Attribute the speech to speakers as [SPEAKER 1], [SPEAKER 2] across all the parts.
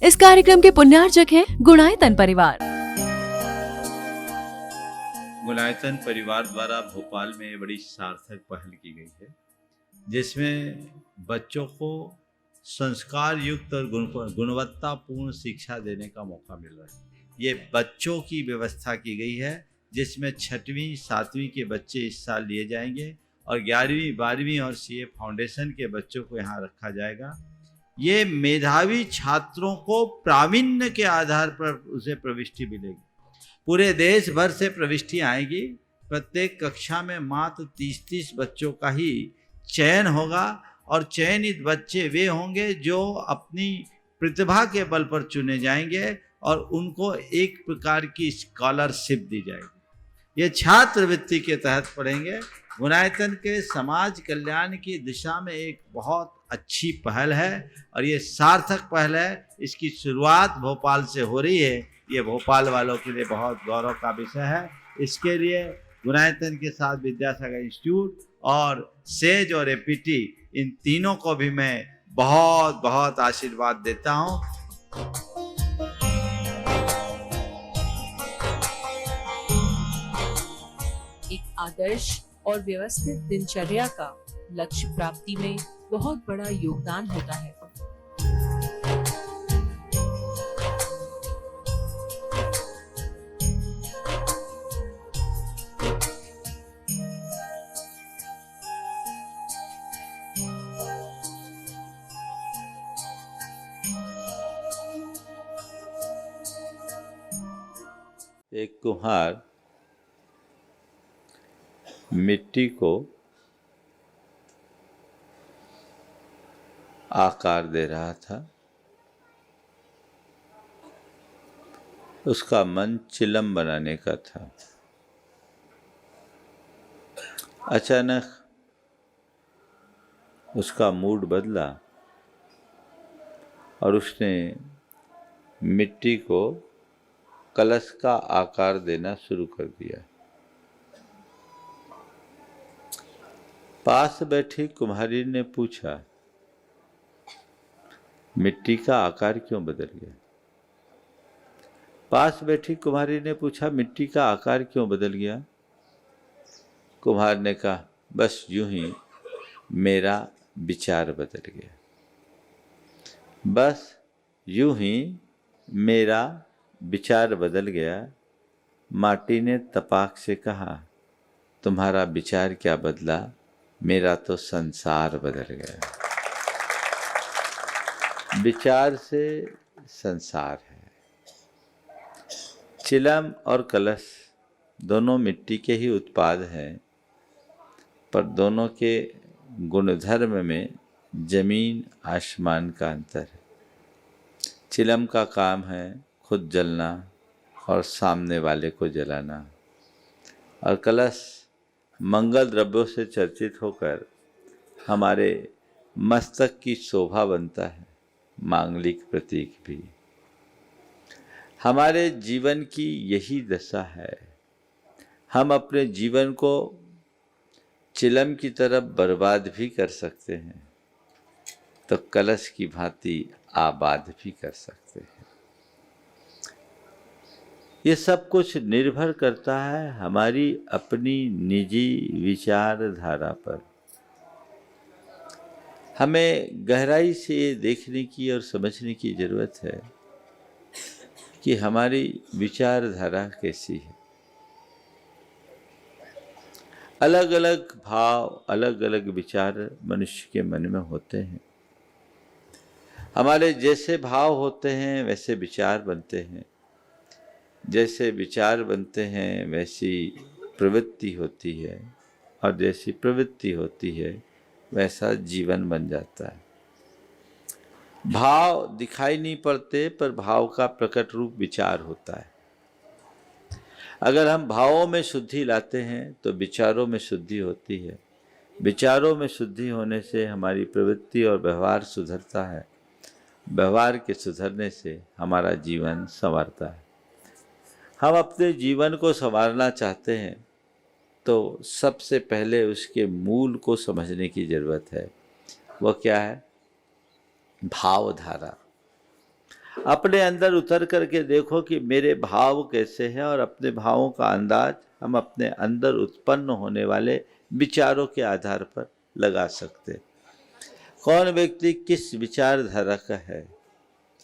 [SPEAKER 1] इस कार्यक्रम के पुण्यार्चक हैं गुणायतन परिवार।
[SPEAKER 2] गुणायतन परिवार द्वारा भोपाल में बड़ी सार्थक पहल की गई है, जिसमें बच्चों को संस्कार युक्त और गुणवत्तापूर्ण शिक्षा देने का मौका मिल रहा है। ये बच्चों की व्यवस्था की गई है, जिसमें 6वीं 7वीं के बच्चे इस साल लिए जाएंगे और 11वीं 12वीं और सीए फाउंडेशन के बच्चों को यहाँ रखा जाएगा। ये मेधावी छात्रों को प्रावीण्य के आधार पर उसे प्रविष्टि मिलेगी। पूरे देश भर से प्रविष्टि आएगी। प्रत्येक कक्षा में मात्र 30-30 बच्चों का ही चयन होगा और चयनित बच्चे वे होंगे जो अपनी प्रतिभा के बल पर चुने जाएंगे और उनको एक प्रकार की स्कॉलरशिप दी जाएगी। ये छात्रवृत्ति के तहत पढ़ेंगे। गुणायतन के समाज कल्याण की दिशा में एक बहुत अच्छी पहल है और ये सार्थक पहल है। इसकी शुरुआत भोपाल से हो रही है। ये भोपाल वालों के लिए बहुत गौरव का विषय है। इसके लिए गुणायतन के साथ विद्यासागर इंस्टीट्यूट और सेज और एपीटी, इन तीनों को भी मैं बहुत बहुत आशीर्वाद देता हूँ।
[SPEAKER 3] एक आदर्श और व्यवस्थित दिनचर्या का लक्ष्य प्राप्ति में बहुत बड़ा योगदान होता है।
[SPEAKER 2] एक कुम्हार मिट्टी को आकार दे रहा था। उसका मन चिलम बनाने का था। अचानक उसका मूड बदला और उसने मिट्टी को कलश का आकार देना शुरू कर दिया। पास बैठी कुम्हारी ने पूछा, मिट्टी का आकार क्यों बदल गया? पास बैठी कुम्हारी ने पूछा, मिट्टी का आकार क्यों बदल गया? कुम्हार ने कहा, बस यूं ही मेरा विचार बदल गया। बस यूं ही मेरा विचार बदल गया। माटी ने तपाक से कहा, तुम्हारा विचार क्या बदला? मेरा तो संसार बदल गया। विचार से संसार है। चिलम और कलश दोनों मिट्टी के ही उत्पाद हैं, पर दोनों के गुणधर्म में जमीन आसमान का अंतर है। चिलम का काम है खुद जलना और सामने वाले को जलाना, और कलश मंगल द्रव्यों से चर्चित होकर हमारे मस्तक की शोभा बनता है, मांगलिक प्रतीक भी। हमारे जीवन की यही दशा है। हम अपने जीवन को चिलम की तरफ बर्बाद भी कर सकते हैं, तो कलश की भांति आबाद भी कर सकते हैं। ये सब कुछ निर्भर करता है हमारी अपनी निजी विचारधारा पर। हमें गहराई से ये देखने की और समझने की जरूरत है कि हमारी विचारधारा कैसी है। अलग अलग भाव, अलग अलग विचार मनुष्य के मन में होते हैं। हमारे जैसे भाव होते हैं वैसे विचार बनते हैं। जैसे विचार बनते हैं वैसी प्रवृत्ति होती है, और जैसी प्रवृत्ति होती है वैसा जीवन बन जाता है। भाव दिखाई नहीं पड़ते, पर भाव का प्रकट रूप विचार होता है। अगर हम भावों में शुद्धि लाते हैं तो विचारों में शुद्धि होती है। विचारों में शुद्धि होने से हमारी प्रवृत्ति और व्यवहार सुधरता है। व्यवहार के सुधरने से हमारा जीवन संवरता है। हम अपने जीवन को संवारना चाहते हैं तो सबसे पहले उसके मूल को समझने की जरूरत है। वो क्या है? भावधारा। अपने अंदर उतर करके देखो कि मेरे भाव कैसे हैं, और अपने भावों का अंदाज हम अपने अंदर उत्पन्न होने वाले विचारों के आधार पर लगा सकते। कौन व्यक्ति किस विचारधारा का है,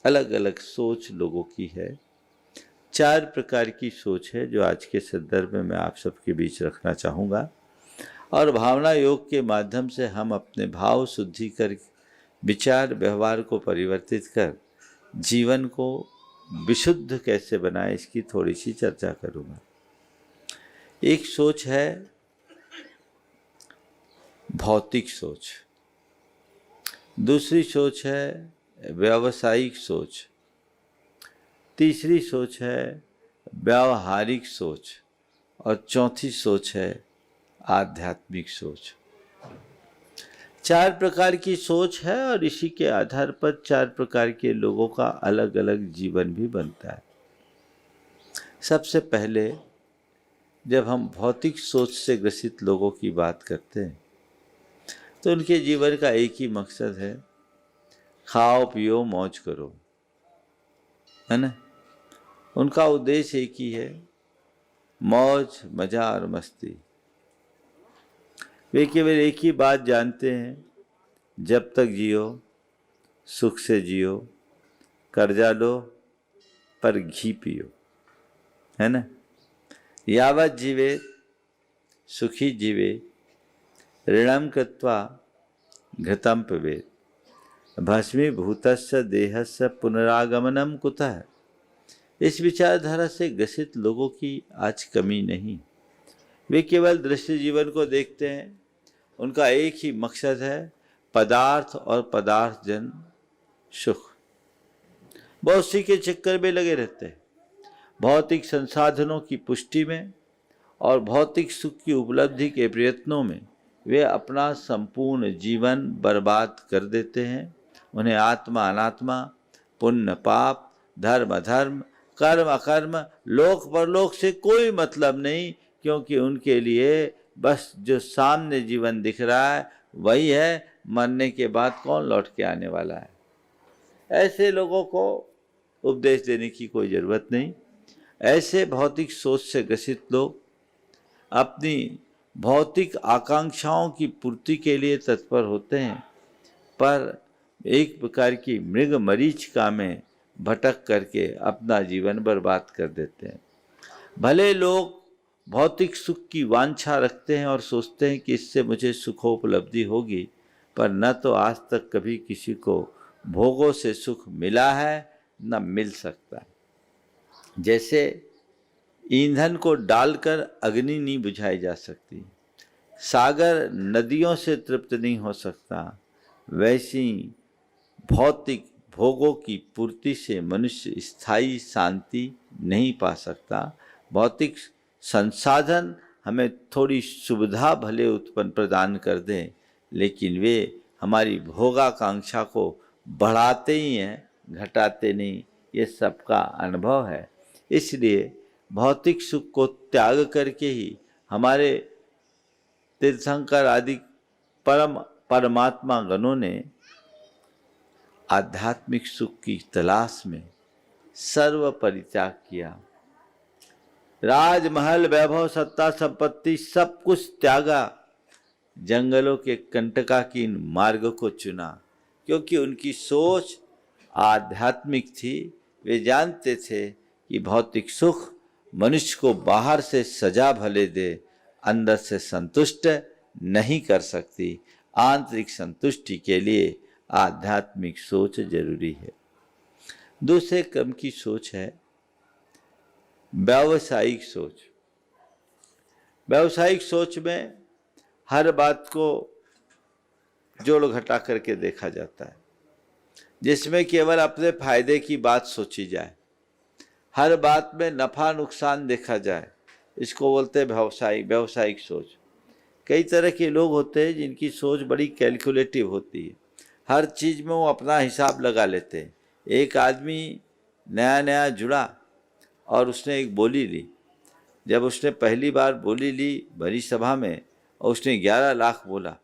[SPEAKER 2] अलग अलग सोच लोगों की है। 4 प्रकार की सोच है जो आज के संदर्भ में मैं आप सबके बीच रखना चाहूँगा, और भावना योग के माध्यम से हम अपने भाव शुद्धि कर विचार व्यवहार को परिवर्तित कर जीवन को विशुद्ध कैसे बनाए, इसकी थोड़ी सी चर्चा करूँगा। एक सोच है भौतिक सोच, दूसरी सोच है व्यावसायिक सोच, तीसरी सोच है व्यावहारिक सोच, और चौथी सोच है आध्यात्मिक सोच। 4 प्रकार की सोच है, और इसी के आधार पर 4 प्रकार के लोगों का अलग अलग जीवन भी बनता है। सबसे पहले जब हम भौतिक सोच से ग्रसित लोगों की बात करते हैं तो उनके जीवन का एक ही मकसद है, खाओ पियो मौज करो, है ना। उनका उद्देश्य एक ही है, मौज मजा और मस्ती। वे केवल एक ही बात जानते हैं, जब तक जियो सुख से जियो, कर्जा लो पर घी पियो, है ना। यावत जीवे सुखी जीवे, ऋणम कृत्वा घृतम पिबेत्, भस्मीभूतस्य देहस्य पुनरागमनम कुतः। इस विचारधारा से ग्रसित लोगों की आज कमी नहीं। वे केवल दृश्य जीवन को देखते हैं, उनका एक ही मकसद है पदार्थ और पदार्थ जन सुख। बहुत सी के चक्कर में लगे रहते हैं, भौतिक संसाधनों की पुष्टि में और भौतिक सुख की उपलब्धि के प्रयत्नों में वे अपना संपूर्ण जीवन बर्बाद कर देते हैं। उन्हें आत्मा अनात्मा, पुण्य पाप, धर्म अधर्म, कर्म अकर्म, लोक परलोक से कोई मतलब नहीं, क्योंकि उनके लिए बस जो सामने जीवन दिख रहा है वही है, मरने के बाद कौन लौट के आने वाला है। ऐसे लोगों को उपदेश देने की कोई ज़रूरत नहीं। ऐसे भौतिक सोच से ग्रसित लोग अपनी भौतिक आकांक्षाओं की पूर्ति के लिए तत्पर होते हैं, पर एक प्रकार की मृग मरीचिका में भटक करके अपना जीवन बर्बाद कर देते हैं। भले लोग भौतिक सुख की वांछा रखते हैं और सोचते हैं कि इससे मुझे सुखोपलब्धि होगी, पर न तो आज तक कभी किसी को भोगों से सुख मिला है, न मिल सकता। जैसे ईंधन को डालकर अग्नि नहीं बुझाई जा सकती, सागर नदियों से तृप्त नहीं हो सकता, वैसी भौतिक भोगों की पूर्ति से मनुष्य स्थायी शांति नहीं पा सकता। भौतिक संसाधन हमें थोड़ी सुविधा भले उत्पन्न प्रदान कर दें, लेकिन वे हमारी भोगाकांक्षा को बढ़ाते ही हैं, घटाते नहीं। ये सबका अनुभव है। इसलिए भौतिक सुख को त्याग करके ही हमारे तीर्थंकर आदि परमात्मा गणों ने आध्यात्मिक सुख की तलाश में सर्व परित्याग किया। राजमहल, वैभव, सत्ता, संपत्ति सब कुछ त्यागा, जंगलों के कंटकाकीन मार्ग को चुना, क्योंकि उनकी सोच आध्यात्मिक थी। वे जानते थे कि भौतिक सुख मनुष्य को बाहर से सजा भले दे, अंदर से संतुष्ट नहीं कर सकती। आंतरिक संतुष्टि के लिए आध्यात्मिक सोच जरूरी है। दूसरे क्रम की सोच है व्यावसायिक सोच। व्यावसायिक सोच में हर बात को जोड़ घटा करके देखा जाता है, जिसमें केवल अपने फायदे की बात सोची जाए, हर बात में नफा नुकसान देखा जाए, इसको बोलते हैं व्यावसायिक सोच। कई तरह के लोग होते हैं जिनकी सोच बड़ी कैलकुलेटिव होती है, हर चीज़ में वो अपना हिसाब लगा लेते हैं। एक आदमी नया नया जुड़ा और उसने एक बोली ली। जब उसने पहली बार बोली ली बड़ी सभा में और उसने 11 लाख बोला,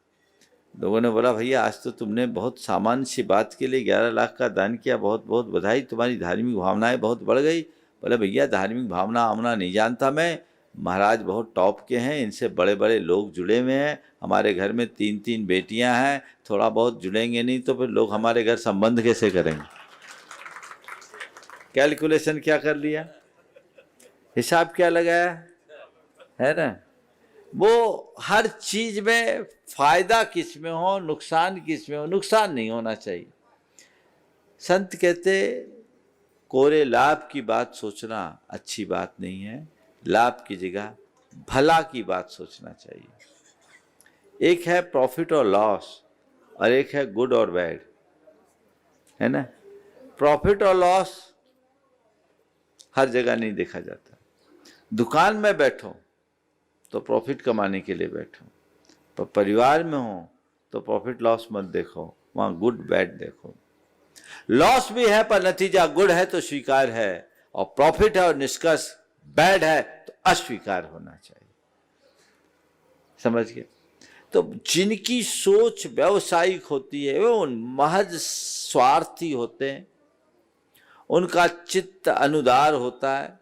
[SPEAKER 2] लोगों ने बोला भैया आज तो तुमने बहुत सामान्य सी बात के लिए 11 लाख का दान किया, बहुत बहुत बधाई, तुम्हारी धार्मिक भावनाएं बहुत बढ़ गई। बोले भैया धार्मिक भावना आमना नहीं जानता मैं, महाराज बहुत टॉप के हैं, इनसे बड़े बड़े लोग जुड़े हुए हैं, हमारे घर में 3-3 बेटियां हैं, थोड़ा बहुत जुड़ेंगे नहीं तो फिर लोग हमारे घर संबंध कैसे करेंगे। कैलकुलेशन क्या कर लिया, हिसाब क्या लगाया है ना। वो हर चीज में फायदा किस में हो, नुकसान किस में हो, नुकसान नहीं होना चाहिए। संत कहते कोरे लाभ की बात सोचना अच्छी बात नहीं है, लाभ की जगह भला की बात सोचना चाहिए। एक है प्रॉफिट और लॉस और एक है गुड और बैड, है ना। प्रॉफिट और लॉस हर जगह नहीं देखा जाता। दुकान में बैठो तो प्रॉफिट कमाने के लिए बैठो, पर परिवार में हो तो प्रॉफिट लॉस मत देखो, वहाँ गुड बैड देखो। लॉस भी है पर नतीजा गुड है तो स्वीकार है, और प्रॉफिट है और निष्कर्ष बैड है तो अस्वीकार होना चाहिए। समझ गए। तो जिनकी सोच व्यावसायिक होती है वो महज स्वार्थी होते हैं, उनका चित्त अनुदार होता है,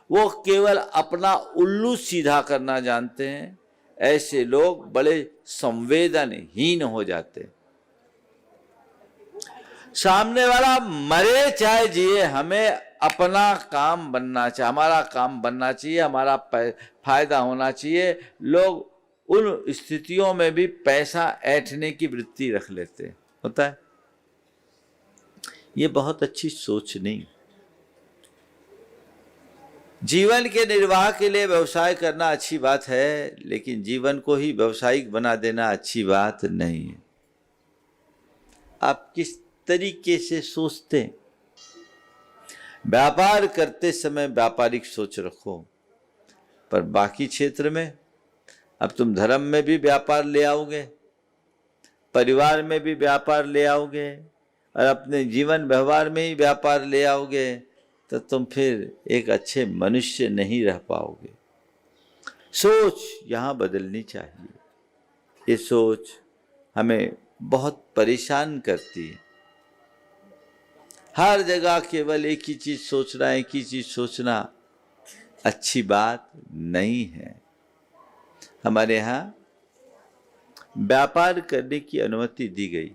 [SPEAKER 2] वो केवल अपना उल्लू सीधा करना जानते हैं। ऐसे लोग बड़े संवेदनहीन हो जाते हैं। सामने वाला मरे चाहे जिए, हमें अपना काम बनना चाहिए, हमारा काम बनना चाहिए, हमारा फायदा होना चाहिए। लोग उन स्थितियों में भी पैसा ऐंठने की वृत्ति रख लेते होता है। ये बहुत अच्छी सोच नहीं। जीवन के निर्वाह के लिए व्यवसाय करना अच्छी बात है, लेकिन जीवन को ही व्यवसायिक बना देना अच्छी बात नहीं है। आप किस तरीके से सोचते हैं, व्यापार करते समय व्यापारिक सोच रखो, पर बाकी क्षेत्र में अब तुम धर्म में भी व्यापार ले आओगे, परिवार में भी व्यापार ले आओगे और अपने जीवन व्यवहार में ही व्यापार ले आओगे, तो तुम फिर एक अच्छे मनुष्य नहीं रह पाओगे। सोच यहाँ बदलनी चाहिए। ये सोच हमें बहुत परेशान करती है। हर जगह केवल एक ही चीज सोचना, एक ही चीज सोचना अच्छी बात नहीं है। हमारे यहाँ व्यापार करने की अनुमति दी गई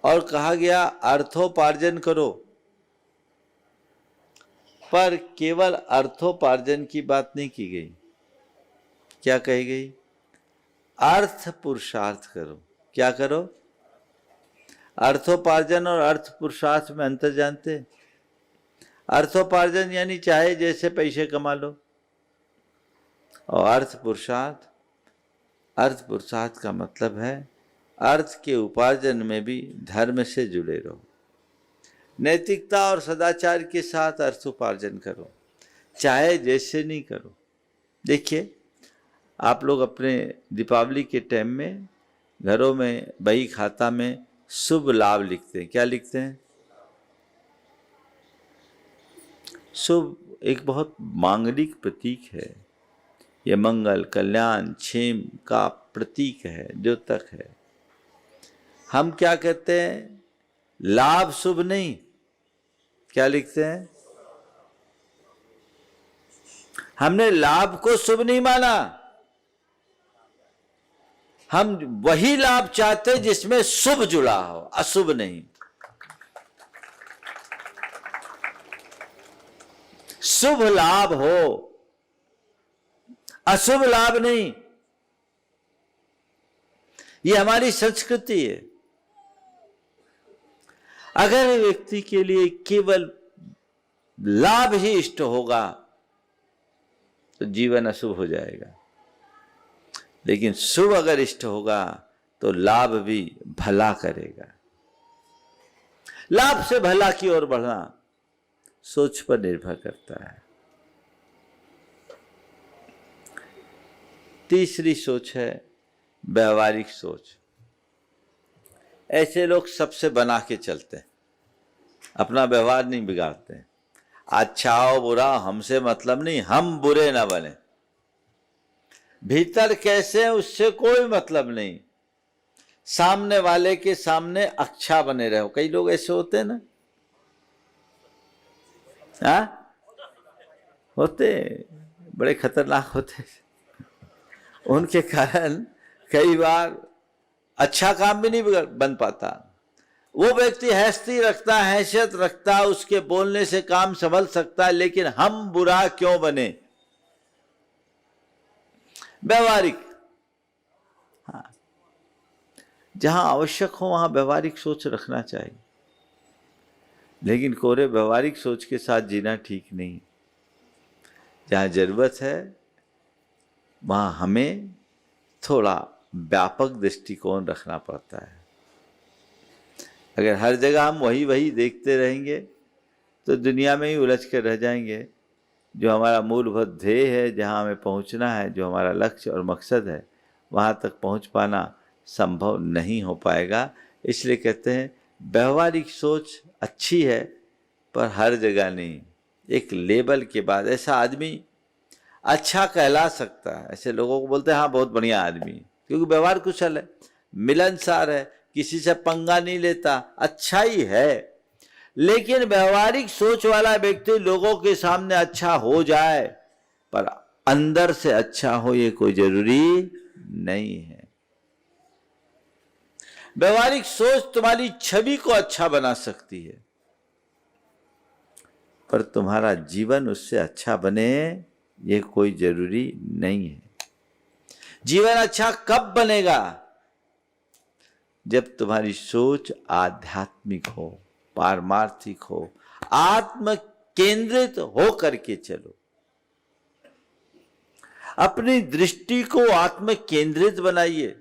[SPEAKER 2] और कहा गया अर्थोपार्जन करो, पर केवल अर्थोपार्जन की बात नहीं की गई। क्या कही गई? अर्थ पुरुषार्थ करो। क्या करो? अर्थोपार्जन और अर्थ पुरुषार्थ में अंतर जानते हैं? अर्थोपार्जन यानी चाहे जैसे पैसे कमा लो, और अर्थ पुरुषार्थ का मतलब है अर्थ के उपार्जन में भी धर्म से जुड़े रहो, नैतिकता और सदाचार के साथ अर्थोपार्जन करो, चाहे जैसे नहीं करो। देखिए, आप लोग अपने दीपावली के टाइम में घरों में बही खाता में शुभ लाभ लिखते हैं। क्या लिखते हैं? शुभ एक बहुत मांगलिक प्रतीक है। यह मंगल, कल्याण, क्षेम का प्रतीक है, द्योतक है। हम क्या कहते हैं? लाभ शुभ नहीं। क्या लिखते हैं? हमने लाभ को शुभ नहीं माना, हम वही लाभ चाहते जिसमें शुभ जुड़ा हो, अशुभ नहीं। शुभ लाभ हो, अशुभ लाभ नहीं। ये हमारी संस्कृति है। अगर व्यक्ति के लिए केवल लाभ ही इष्ट होगा तो जीवन अशुभ हो जाएगा, लेकिन शुभ अगर इष्ट होगा तो लाभ भी भला करेगा। लाभ से भला की ओर बढ़ना सोच पर निर्भर करता है। तीसरी सोच है व्यवहारिक सोच। ऐसे लोग सबसे बना के चलते हैं, अपना व्यवहार नहीं बिगाड़ते। अच्छा हो बुरा हमसे मतलब नहीं, हम बुरे ना बने। भीतर कैसे हैं उससे कोई मतलब नहीं, सामने वाले के सामने अच्छा बने रहो। कई लोग ऐसे होते हैं ना, हाँ होते, बड़े खतरनाक होते, उनके कारण कई बार अच्छा काम भी नहीं बन पाता। वो व्यक्ति हैसियत रखता, हैसियत रखता, उसके बोलने से काम संभल सकता है, लेकिन हम बुरा क्यों बने? व्यवहारिक, हाँ, जहां आवश्यक हो वहां व्यवहारिक सोच रखना चाहिए, लेकिन कोरे व्यवहारिक सोच के साथ जीना ठीक नहीं। जहां जरूरत है वहां हमें थोड़ा व्यापक दृष्टिकोण रखना पड़ता है। अगर हर जगह हम वही वही देखते रहेंगे तो दुनिया में ही उलझ कर रह जाएंगे। जो हमारा मूलभूत ध्येय है, जहाँ हमें पहुँचना है, जो हमारा लक्ष्य और मकसद है, वहाँ तक पहुँच पाना संभव नहीं हो पाएगा। इसलिए कहते हैं व्यवहारिक सोच अच्छी है पर हर जगह नहीं। एक लेवल के बाद ऐसा आदमी अच्छा कहला सकता है, ऐसे लोगों को बोलते हैं हाँ बहुत बढ़िया आदमी, क्योंकि व्यवहार कुशल है, मिलनसार है, किसी से पंगा नहीं लेता, अच्छा ही है। लेकिन व्यवहारिक सोच वाला व्यक्ति लोगों के सामने अच्छा हो जाए पर अंदर से अच्छा हो ये कोई जरूरी नहीं है। व्यवहारिक सोच तुम्हारी छवि को अच्छा बना सकती है पर तुम्हारा जीवन उससे अच्छा बने ये कोई जरूरी नहीं है। जीवन अच्छा कब बनेगा? जब तुम्हारी सोच आध्यात्मिक हो, पारमार्थिक हो, आत्म केंद्रित हो करके चलो। अपनी दृष्टि को आत्म केंद्रित बनाइए,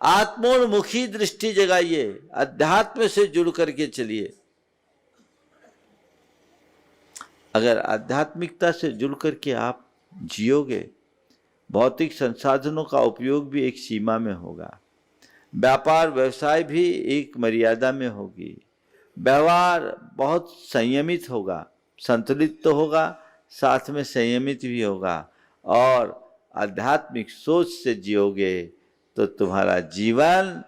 [SPEAKER 2] आत्मोन्मुखी दृष्टि जगाइए, अध्यात्म से जुड़ करके चलिए। अगर आध्यात्मिकता से जुड़ करके आप जियोगे, भौतिक संसाधनों का उपयोग भी एक सीमा में होगा, व्यापार व्यवसाय भी एक मर्यादा में होगी, व्यवहार बहुत संयमित होगा, संतुलित तो होगा साथ में संयमित भी होगा, और आध्यात्मिक सोच से जियोगे तो तुम्हारा जीवन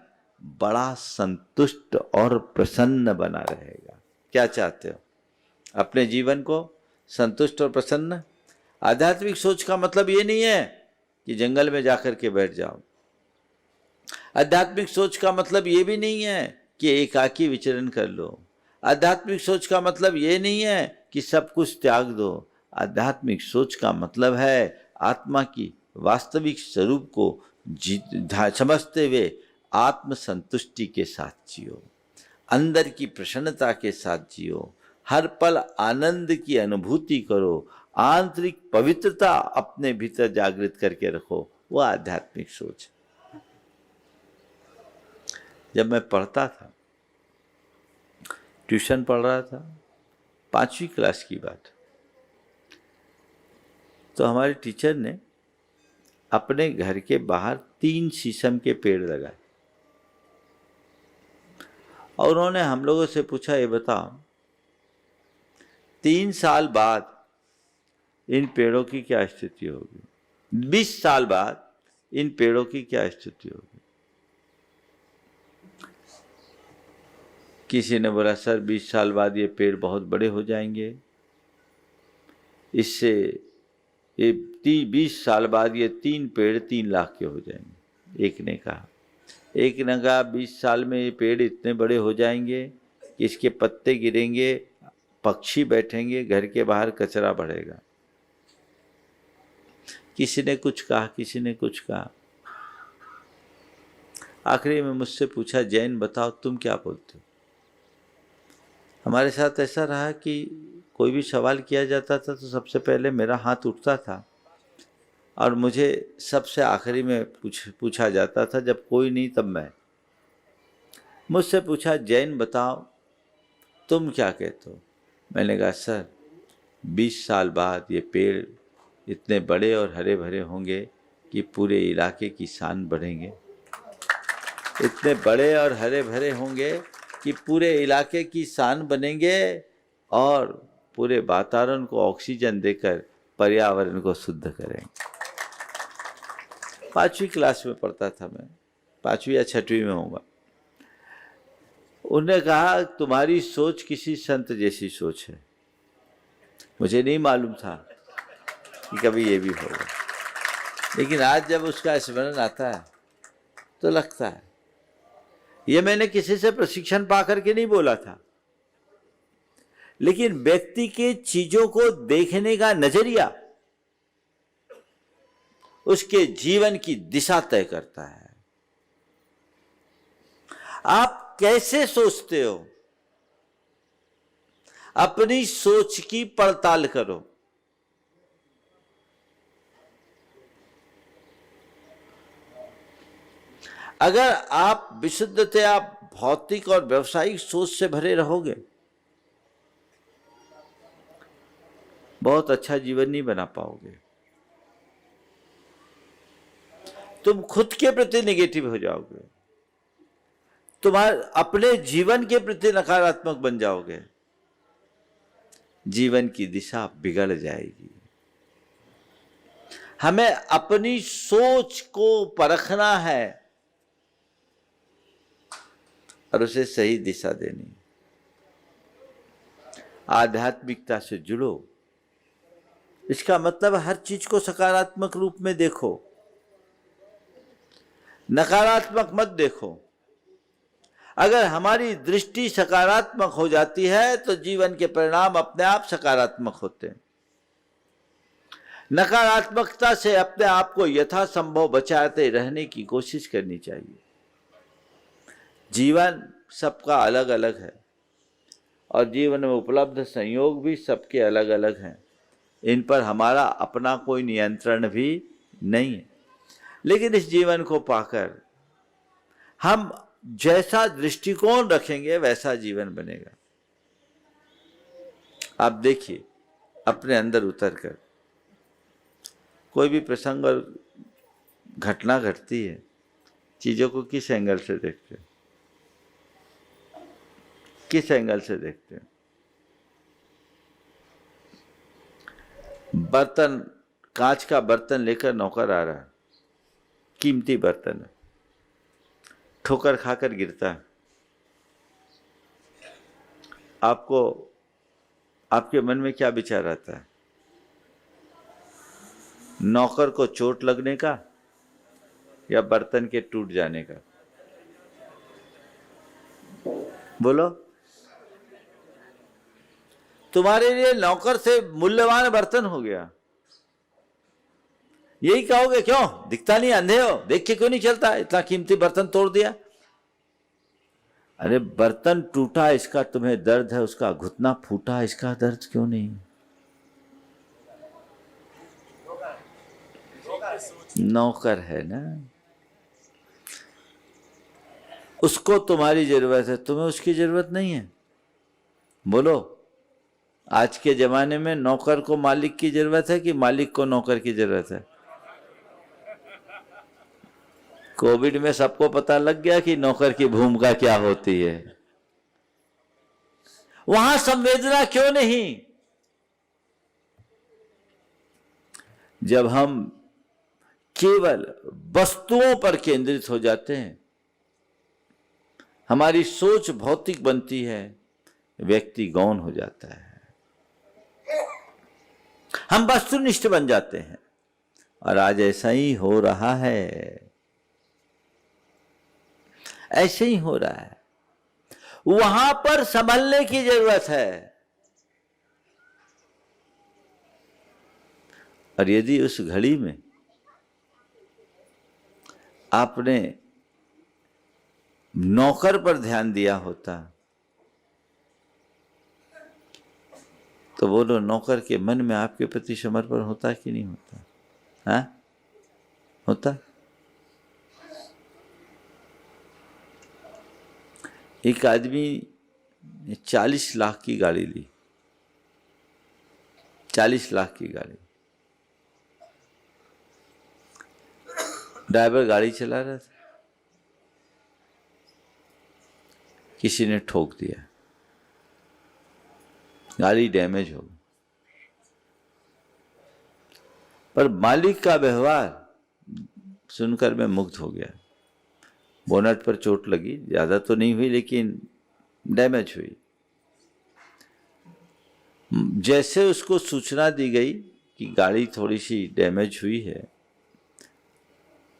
[SPEAKER 2] बड़ा संतुष्ट और प्रसन्न बना रहेगा। क्या चाहते हो? अपने जीवन को संतुष्ट और प्रसन्न। आध्यात्मिक सोच का मतलब ये नहीं है कि जंगल में जाकर के बैठ जाओ। आध्यात्मिक सोच का मतलब ये भी नहीं है कि एकाकी विचरण कर लो। आध्यात्मिक सोच का मतलब ये नहीं है कि सब कुछ त्याग दो। आध्यात्मिक सोच का मतलब है आत्मा की वास्तविक स्वरूप को समझते हुए आत्म संतुष्टि के साथ जियो, अंदर की प्रसन्नता के साथ जियो, हर पल आनंद की अनुभूति करो, आंतरिक पवित्रता अपने भीतर जागृत करके रखो। वह आध्यात्मिक सोच। जब मैं पढ़ता था, ट्यूशन पढ़ रहा था, 5वीं क्लास की बात, तो हमारे टीचर ने अपने घर के बाहर 3 शीशम के पेड़ लगाए और उन्होंने हम लोगों से पूछा, ये बताओ 3 साल बाद इन पेड़ों की क्या स्थिति होगी? 20 साल बाद इन पेड़ों की क्या स्थिति होगी? किसी ने बोला सर 20 साल बाद ये पेड़ बहुत बड़े हो जाएंगे, इससे ये 20 साल बाद ये 3 पेड़ 3 लाख के हो जाएंगे। एक ने कहा 20 साल में ये पेड़ इतने बड़े हो जाएंगे कि इसके पत्ते गिरेंगे, पक्षी बैठेंगे, घर के बाहर कचरा बढ़ेगा। किसी ने कुछ कहा, किसी ने कुछ कहा। आखिरी में मुझसे पूछा, जैन बताओ तुम क्या बोलते हो? हमारे साथ ऐसा रहा कि कोई भी सवाल किया जाता था तो सबसे पहले मेरा हाथ उठता था और मुझे सबसे आखिरी में पूछा जाता था। जब कोई नहीं तब मैं। मुझसे पूछा, जैन बताओ तुम क्या कहते हो? मैंने कहा सर 20 साल बाद ये पेड़ इतने बड़े और हरे भरे होंगे कि पूरे इलाके की शान बढ़ेंगे। इतने बड़े और हरे भरे होंगे कि पूरे इलाके की शान बनेंगे और पूरे वातावरण को ऑक्सीजन देकर पर्यावरण को शुद्ध करेंगे। 5वीं क्लास में पढ़ता था मैं, 5वीं या 6वीं में होगा। उन्होंने कहा तुम्हारी सोच किसी संत जैसी सोच है। मुझे नहीं मालूम था कि कभी ये भी होगा, लेकिन आज जब उसका स्मरण आता है तो लगता है। ये मैंने किसी से प्रशिक्षण पा करके नहीं बोला था, लेकिन व्यक्ति के चीजों को देखने का नजरिया उसके जीवन की दिशा तय करता है। आप कैसे सोचते हो, अपनी सोच की पड़ताल करो। अगर आप विशुद्धतया भौतिक और व्यवसायिक सोच से भरे रहोगे, बहुत अच्छा जीवन नहीं बना पाओगे। तुम खुद के प्रति नेगेटिव हो जाओगे, तुम्हारे अपने जीवन के प्रति नकारात्मक बन जाओगे, जीवन की दिशा बिगड़ जाएगी। हमें अपनी सोच को परखना है और उसे सही दिशा देनी। आध्यात्मिकता से जुड़ो, इसका मतलब हर चीज को सकारात्मक रूप में देखो, नकारात्मक मत देखो। अगर हमारी दृष्टि सकारात्मक हो जाती है तो जीवन के परिणाम अपने आप सकारात्मक होते हैं। नकारात्मकता से अपने आप को यथासंभव बचाते रहने की कोशिश करनी चाहिए। जीवन सबका अलग अलग है और जीवन में उपलब्ध संयोग भी सबके अलग अलग हैं। इन पर हमारा अपना कोई नियंत्रण भी नहीं है, लेकिन इस जीवन को पाकर हम जैसा दृष्टिकोण रखेंगे वैसा जीवन बनेगा। आप देखिए, अपने अंदर उतरकर कोई भी प्रसंग और घटना घटती है, चीजों को किस एंगल से देखते हैं, किस एंगल से देखते हैं। बर्तन, कांच का बर्तन लेकर नौकर आ रहा है, कीमती बर्तन है, ठोकर खाकर गिरता है। आपको, आपके मन में क्या विचार आता है? नौकर को चोट लगने का या बर्तन के टूट जाने का? बोलो। तुम्हारे लिए नौकर से मूल्यवान बर्तन हो गया, यही कहोगे क्यों दिखता नहीं, अंधे हो, देख के क्यों नहीं चलता, इतना कीमती बर्तन तोड़ दिया। अरे बर्तन टूटा इसका तुम्हें दर्द है, उसका घुटना फूटा इसका दर्द क्यों नहीं? नौकर है ना, उसको तुम्हारी जरूरत है, तुम्हें उसकी जरूरत नहीं है। बोलो, आज के जमाने में नौकर को मालिक की जरूरत है कि मालिक को नौकर की जरूरत है? कोविड में सबको पता लग गया कि नौकर की भूमिका क्या होती है। वहां संवेदना क्यों नहीं? जब हम केवल वस्तुओं पर केंद्रित हो जाते हैं, हमारी सोच भौतिक बनती है, व्यक्ति गौण हो जाता है, हम वस्तुनिष्ठ बन जाते हैं। और आज ऐसा ही हो रहा है, ऐसे ही हो रहा है। वहां पर संभलने की जरूरत है। और यदि उस घड़ी में आपने नौकर पर ध्यान दिया होता तो बोलो, नौकर के मन में आपके प्रति समर्पण होता कि नहीं होता? हाँ, होता। एक आदमी ने 40 लाख की गाड़ी ली, 40 लाख की गाड़ी। ड्राइवर गाड़ी चला रहा था, किसी ने ठोक दिया, गाड़ी डैमेज हो गई। पर मालिक का व्यवहार सुनकर मैं मुग्ध हो गया। बोनट पर चोट लगी, ज़्यादा तो नहीं हुई लेकिन डैमेज हुई। जैसे उसको सूचना दी गई कि गाड़ी थोड़ी सी डैमेज हुई है,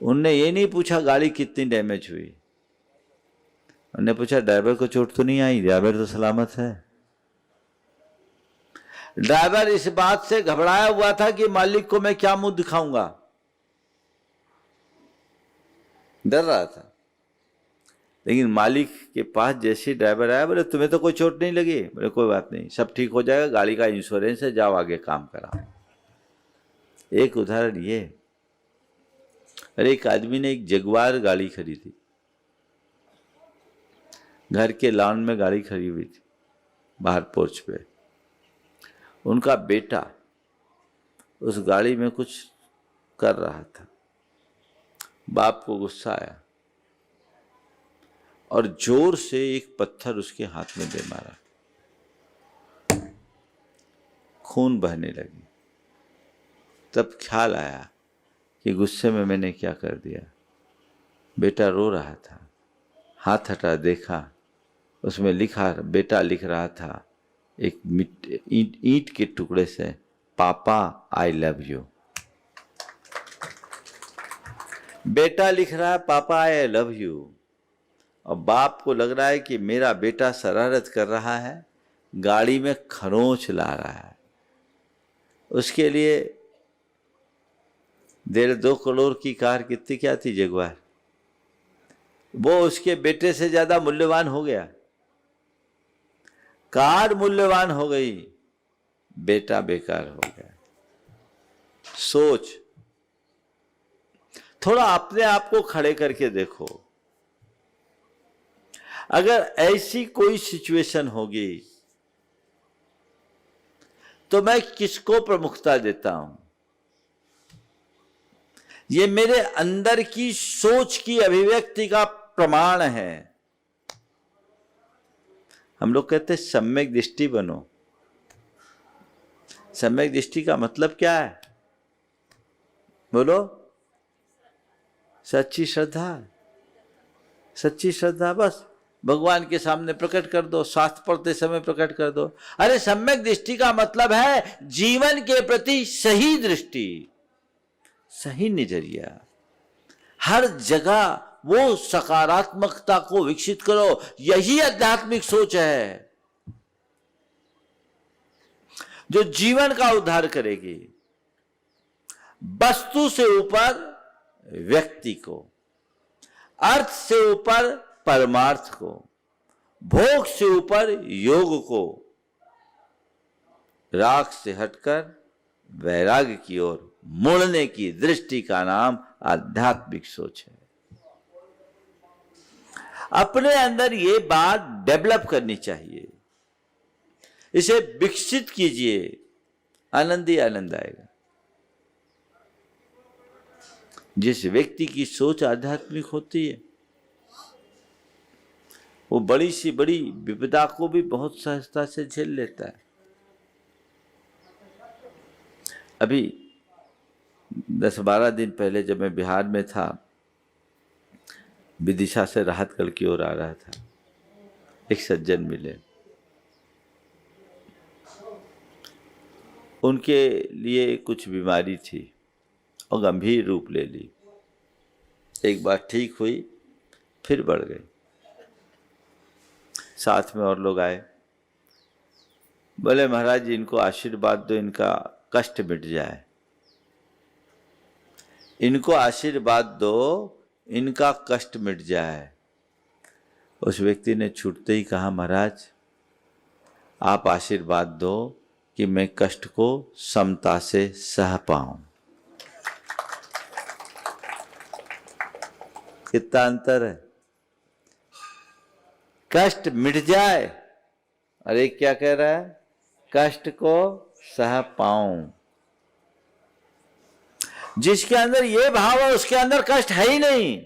[SPEAKER 2] उनने ये नहीं पूछा गाड़ी कितनी डैमेज हुई, उन्होंने पूछा ड्राइवर को चोट तो नहीं आई, ड्राइवर तो सलामत है। ड्राइवर इस बात से घबराया हुआ था कि मालिक को मैं क्या मुंह दिखाऊंगा, डर रहा था। लेकिन मालिक के पास जैसे ड्राइवर आया, बोले तुम्हें तो कोई चोट नहीं लगी? बोले कोई बात नहीं, सब ठीक हो जाएगा, गाड़ी का इंश्योरेंस है, जाओ आगे काम कराओ। एक उदाहरण ये। अरे एक आदमी ने एक जगुआर गाड़ी खरीदी, घर के लॉन में गाड़ी खड़ी हुई थी, बाहर पोर्च पे। उनका बेटा उस गाड़ी में कुछ कर रहा था, बाप को गुस्सा आया और जोर से एक पत्थर उसके हाथ में दे मारा, खून बहने लगी। तब ख्याल आया कि गुस्से में मैंने क्या कर दिया। बेटा रो रहा था, हाथ हटा देखा, उसमें लिखा, बेटा लिख रहा था एक ईंट के टुकड़े से, पापा आई लव यू। बेटा लिख रहा है पापा आई लव यू, और बाप को लग रहा है कि मेरा बेटा शरारत कर रहा है, गाड़ी में खरोंच ला रहा है। उसके लिए 1.5-2 करोड़ की कार कितनी क्या थी, जगुआर, वो उसके बेटे से ज्यादा मूल्यवान हो गया। कार मूल्यवान हो गई, बेटा बेकार हो गया। सोच, थोड़ा अपने आप को खड़े करके देखो। अगर ऐसी कोई सिचुएशन होगी तो मैं किसको प्रमुखता देता हूं? ये मेरे अंदर की सोच की अभिव्यक्ति का प्रमाण है। हम लोग कहते हैं सम्यक दृष्टि बनो। सम्यक दृष्टि का मतलब क्या है? बोलो। सच्ची श्रद्धा। सच्ची श्रद्धा बस भगवान के सामने प्रकट कर दो, शास्त्र पढ़ते समय प्रकट कर दो। अरे सम्यक दृष्टि का मतलब है जीवन के प्रति सही दृष्टि, सही नजरिया। हर जगह वो सकारात्मकता को विकसित करो। यही आध्यात्मिक सोच है जो जीवन का उद्धार करेगी। वस्तु से ऊपर व्यक्ति को, अर्थ से ऊपर परमार्थ को, भोग से ऊपर योग को, राग से हटकर वैराग्य की ओर मुड़ने की दृष्टि का नाम आध्यात्मिक सोच है। अपने अंदर ये बात डेवलप करनी चाहिए, इसे विकसित कीजिए, आनंद ही आनंद आएगा। जिस व्यक्ति की सोच आध्यात्मिक होती है वो बड़ी सी बड़ी विपदा को भी बहुत सहजता से झेल लेता है। अभी 10-12 दिन पहले जब मैं बिहार में था, विदिशा से राहतगढ़ की ओर आ रहा था, एक सज्जन मिले। उनके लिए कुछ बीमारी थी और गंभीर रूप ले ली। एक बार ठीक हुई, फिर बढ़ गई। साथ में और लोग आए, बोले महाराज जी इनको आशीर्वाद दो, इनका कष्ट मिट जाए। इनको आशीर्वाद दो, इनका कष्ट मिट जाए। उस व्यक्ति ने छूटते ही कहा, महाराज आप आशीर्वाद दो कि मैं कष्ट को समता से सह पाऊं। कितना अंतर है। कष्ट मिट जाए, अरे क्या कह रहा है? कष्ट को सह पाऊं। जिसके अंदर ये भाव है उसके अंदर कष्ट है ही नहीं।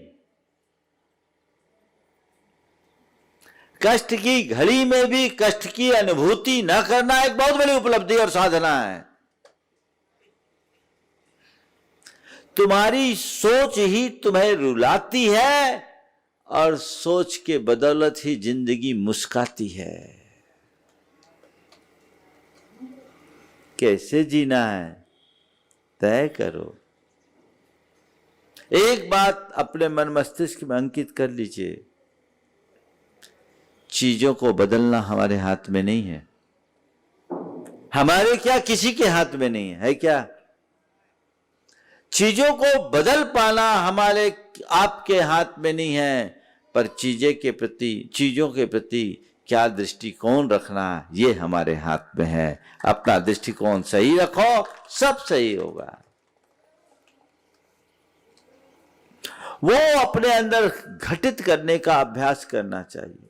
[SPEAKER 2] कष्ट की घड़ी में भी कष्ट की अनुभूति न करना एक बहुत बड़ी उपलब्धि और साधना है।
[SPEAKER 4] तुम्हारी सोच ही तुम्हें रुलाती है और सोच के बदौलत ही जिंदगी मुस्काती है। कैसे जीना है तय करो। एक बात अपने मन मस्तिष्क में अंकित कर लीजिए, चीजों को बदलना हमारे हाथ में नहीं है। हमारे क्या, किसी के हाथ में नहीं है क्या? चीजों को बदल पाना हमारे आपके हाथ में नहीं है, पर चीजों के प्रति क्या दृष्टिकोण रखना ये हमारे हाथ में है। अपना दृष्टिकोण सही रखो, सब सही होगा। वो अपने अंदर घटित करने का अभ्यास करना चाहिए।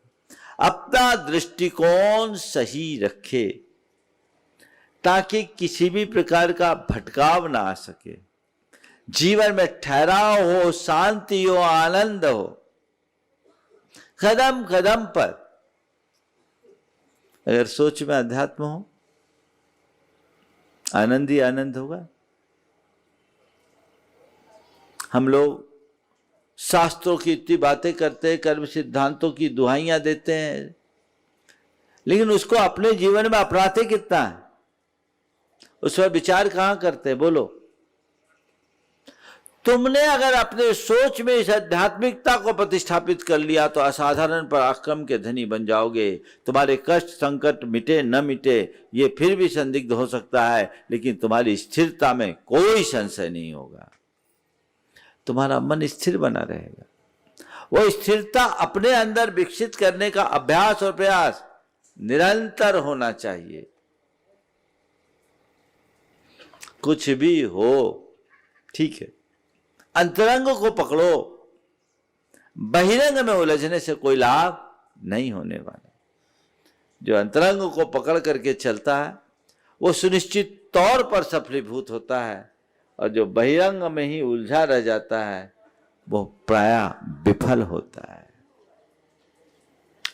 [SPEAKER 4] अपना दृष्टिकोण सही रखे ताकि किसी भी प्रकार का भटकाव ना आ सके, जीवन में ठहराव हो, शांति हो, आनंद हो। कदम कदम पर अगर सोच में अध्यात्म हो, आनंद ही आनंद होगा। हम लोग शास्त्रों की इतनी बातें करते हैं, कर्म सिद्धांतों की दुहाइयां देते हैं, लेकिन उसको अपने जीवन में अपनाते कितना है, उस पर विचार कहां करते हैं? बोलो। तुमने अगर अपने सोच में इस आध्यात्मिकता को प्रतिष्ठापित कर लिया तो असाधारण पराक्रम के धनी बन जाओगे। तुम्हारे कष्ट संकट मिटे न मिटे ये फिर भी संदिग्ध हो सकता है, लेकिन तुम्हारी स्थिरता में कोई संशय नहीं होगा। तुम्हारा मन स्थिर बना रहेगा। वो स्थिरता अपने अंदर विकसित करने का अभ्यास और प्रयास निरंतर होना चाहिए। कुछ भी हो ठीक है, अंतरंग को पकड़ो, बहिरंग में उलझने से कोई लाभ नहीं होने वाला। जो अंतरंग को पकड़ करके चलता है वो सुनिश्चित तौर पर सफलीभूत होता है, और जो बहिरंग में ही उलझा रह जाता है वो प्रायः विफल होता है।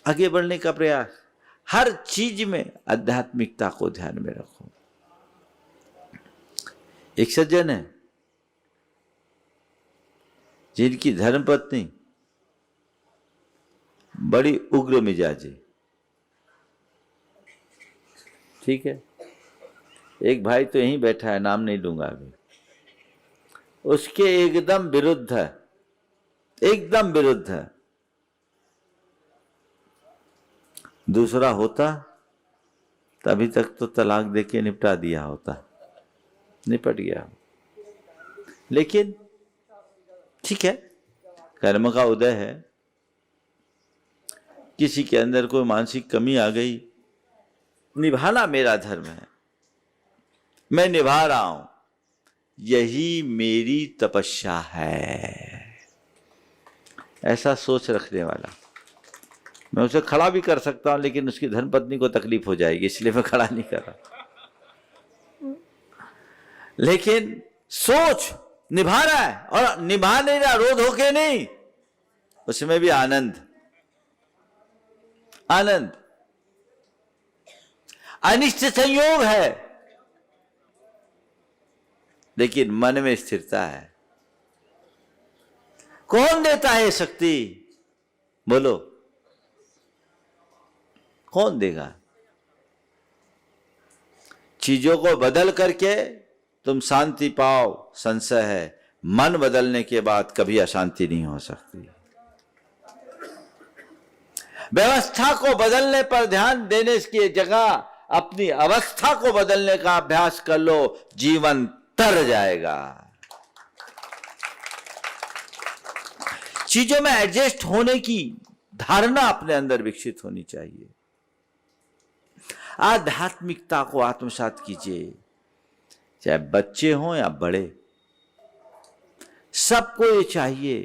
[SPEAKER 4] आगे बढ़ने का प्रयास, हर चीज में आध्यात्मिकता को ध्यान में रखो। एक सज्जन है जिनकी धर्मपत्नी बड़ी उग्र मिजाजी, ठीक है। एक भाई तो यहीं बैठा है, नाम नहीं लूंगा अभी, उसके एकदम विरुद्ध है, एकदम विरुद्ध है। दूसरा होता तभी तक तो तलाक देके निपटा दिया होता, निपट गया। लेकिन ठीक है, कर्म का उदय है, किसी के अंदर कोई मानसिक कमी आ गई, निभाना मेरा धर्म है, मैं निभा रहा हूं, यही मेरी तपस्या है। ऐसा सोच रखने वाला, मैं उसे खड़ा भी कर सकता हूं, लेकिन उसकी धर्मपत्नी को तकलीफ हो जाएगी, इसलिए मैं खड़ा नहीं कर रहा। लेकिन सोच निभा रहा है, और निभा नहीं रहा रोध होके नहीं, उसमें भी आनंद, आनंद। अनिष्ट संयोग है लेकिन मन में स्थिरता है। कौन देता है शक्ति? बोलो, कौन देगा? चीजों को बदल करके तुम शांति पाओ, संशय है। मन बदलने के बाद कभी अशांति नहीं हो सकती। व्यवस्था को बदलने पर ध्यान देने की जगह अपनी अवस्था को बदलने का अभ्यास कर लो, जीवन तर जाएगा। चीजों में एडजस्ट होने की धारणा अपने अंदर विकसित होनी चाहिए। आध्यात्मिकता को आत्मसात कीजिए, चाहे बच्चे हों या बड़े, सबको ये चाहिए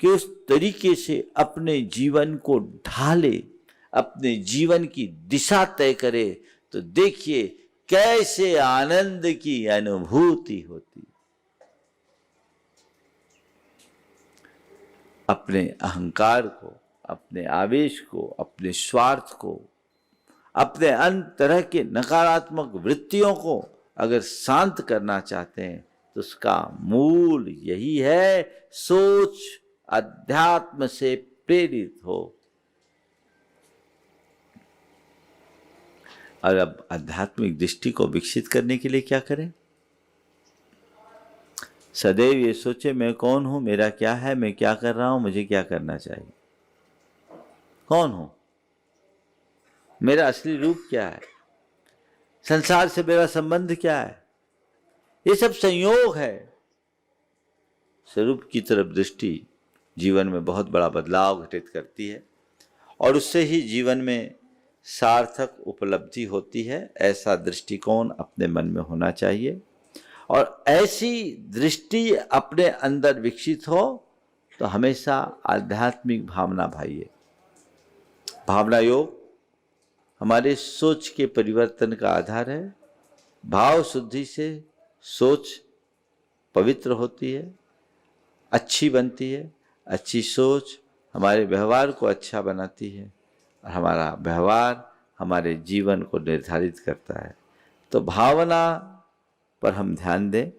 [SPEAKER 4] कि उस तरीके से अपने जीवन को ढाले, अपने जीवन की दिशा तय करे, तो देखिए कैसे आनंद की अनुभूति होती। अपने अहंकार को, अपने आवेश को, अपने स्वार्थ को, अपने अन्य तरह के नकारात्मक वृत्तियों को अगर शांत करना चाहते हैं तो उसका मूल यही है, सोच अध्यात्म से प्रेरित हो। और अब आध्यात्मिक दृष्टि को विकसित करने के लिए क्या करें? सदैव ये सोचे मैं कौन हूं, मेरा क्या है, मैं क्या कर रहा हूं, मुझे क्या करना चाहिए। कौन हूं, मेरा असली रूप क्या है, संसार से मेरा संबंध क्या है, ये सब संयोग है। स्वरूप की तरफ दृष्टि जीवन में बहुत बड़ा बदलाव घटित करती है और उससे ही जीवन में सार्थक उपलब्धि होती है। ऐसा दृष्टिकोण अपने मन में होना चाहिए और ऐसी दृष्टि अपने अंदर विकसित हो तो हमेशा आध्यात्मिक भावना भाइये। भावना योग हमारे सोच के परिवर्तन का आधार है। भाव शुद्धि से सोच पवित्र होती है, अच्छी बनती है। अच्छी सोच हमारे व्यवहार को अच्छा बनाती है और हमारा व्यवहार हमारे जीवन को निर्धारित करता है। तो भावना पर हम ध्यान दें,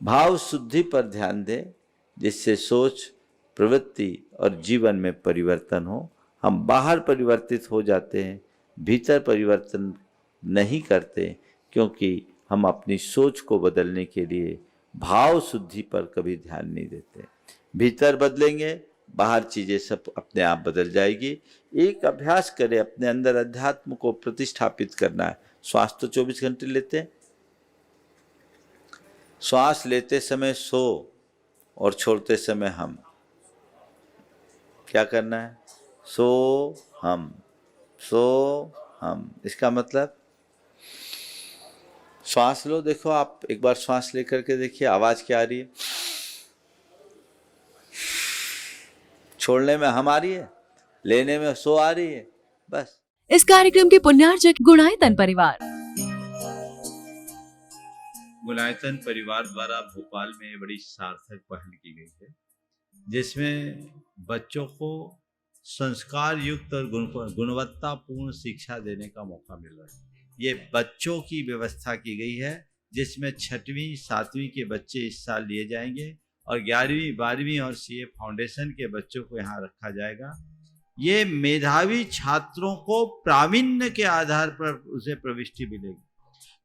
[SPEAKER 4] भाव शुद्धि पर ध्यान दें, जिससे सोच, प्रवृत्ति और जीवन में परिवर्तन हो। हम बाहर परिवर्तित हो जाते हैं, भीतर परिवर्तन नहीं करते, क्योंकि हम अपनी सोच को बदलने के लिए भाव शुद्धि पर कभी ध्यान नहीं देते। भीतर बदलेंगे, बाहर चीजें सब अपने आप बदल जाएगी। एक अभ्यास करें, अपने अंदर अध्यात्म को प्रतिष्ठापित करना है। श्वास तो 24 घंटे लेते हैं। श्वास लेते समय सो और छोड़ते समय हम। क्या करना है? सो हम, सो हम। इसका मतलब श्वास लो, देखो आप एक बार श्वास लेकर के देखिए आवाज क्या आ रही है। छोड़ने में हम आ रही है, लेने में सो आ रही है, बस।
[SPEAKER 1] इस कार्यक्रम के पुण्यार्जक गुणायतन परिवार।
[SPEAKER 2] गुणायतन परिवार द्वारा भोपाल में बड़ी सार्थक पहल की गई है, जिसमें बच्चों को संस्कार युक्त और गुणवत्तापूर्ण शिक्षा देने का मौका मिल रहा है। ये बच्चों की व्यवस्था की गई है, जिसमें 6वीं 7वीं के बच्चे इस साल लिए जाएंगे और 11वीं 12वीं और सीए फाउंडेशन के बच्चों को यहाँ रखा जाएगा। ये मेधावी छात्रों को प्रावीण्य के आधार पर उसे प्रविष्टि मिलेगी।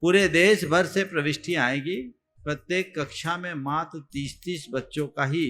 [SPEAKER 2] पूरे देश भर से प्रविष्टि आएगी। प्रत्येक कक्षा में मात्र 30-30 बच्चों का ही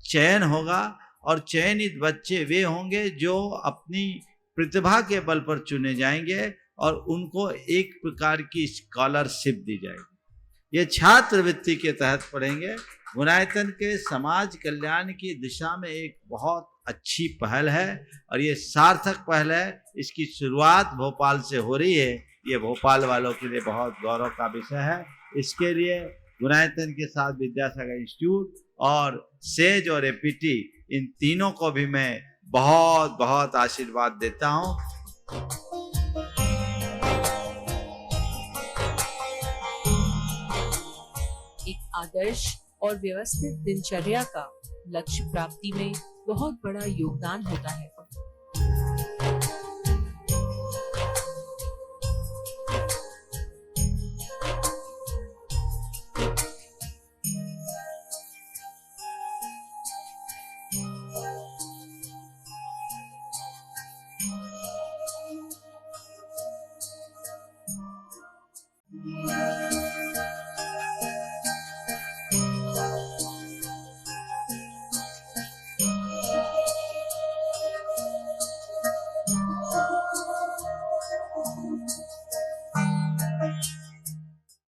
[SPEAKER 2] चयन होगा और चयनित बच्चे वे होंगे जो अपनी प्रतिभा के बल पर चुने जाएंगे और उनको एक प्रकार की स्कॉलरशिप दी जाएगी। ये छात्रवृत्ति के तहत पढ़ेंगे। गुणायतन के समाज कल्याण की दिशा में एक बहुत अच्छी पहल है और ये सार्थक पहल है। इसकी शुरुआत भोपाल से हो रही है। ये भोपाल वालों के लिए बहुत गौरव का विषय है। इसके लिए गुणायतन के साथ विद्यासागर इंस्टीट्यूट और सेज और एपीटी, इन तीनों को भी मैं बहुत बहुत आशीर्वाद देता हूँ।
[SPEAKER 3] एक आदर्श और व्यवस्थित दिनचर्या का लक्ष्य प्राप्ति में बहुत बड़ा योगदान होता है।